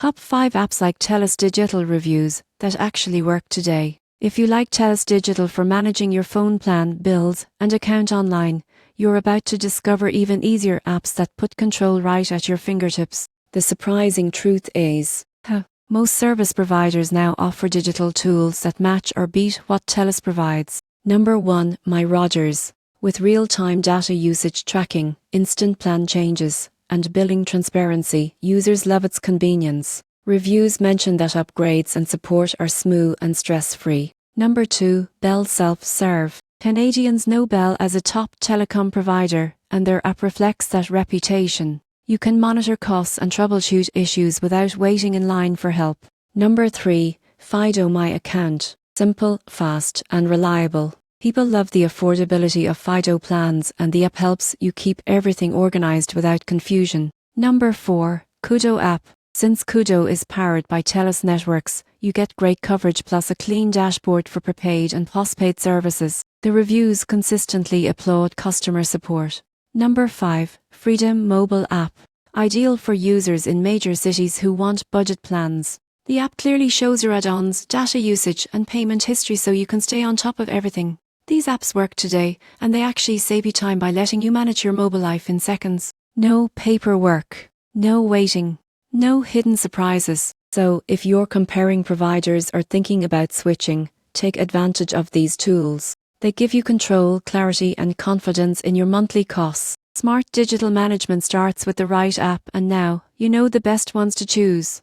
Top 5 apps like Telus Digital Reviews that actually work today. If you like Telus Digital for managing your phone plan, bills, and account online, you're about to discover even easier apps that put control right at your fingertips. The surprising truth is, most service providers now offer digital tools that match or beat what Telus provides. Number 1, My Rogers. With real-time data usage tracking, instant plan changes, and billing transparency, users love its convenience. Reviews mention that upgrades and support are smooth and stress-free. Number 2, Bell Self-Serve. Canadians know Bell as a top telecom provider, and their app reflects that reputation. You can monitor costs and troubleshoot issues without waiting in line for help. Number 3, Fido My Account. Simple, fast, and reliable. People love the affordability of Fido plans, and the app helps you keep everything organized without confusion. Number 4, Kudo app. Since Kudo is powered by Telus networks, you get great coverage plus a clean dashboard for prepaid and postpaid services. The reviews consistently applaud customer support. Number 5, Freedom mobile app. Ideal for users in major cities who want budget plans. The app clearly shows your add-ons, data usage, and payment history so you can stay on top of everything. These apps work today, and they actually save you time by letting you manage your mobile life in seconds. No paperwork, no waiting, no hidden surprises. So, if you're comparing providers or thinking about switching, take advantage of these tools. They give you control, clarity, and confidence in your monthly costs. Smart digital management starts with the right app, and now you know the best ones to choose.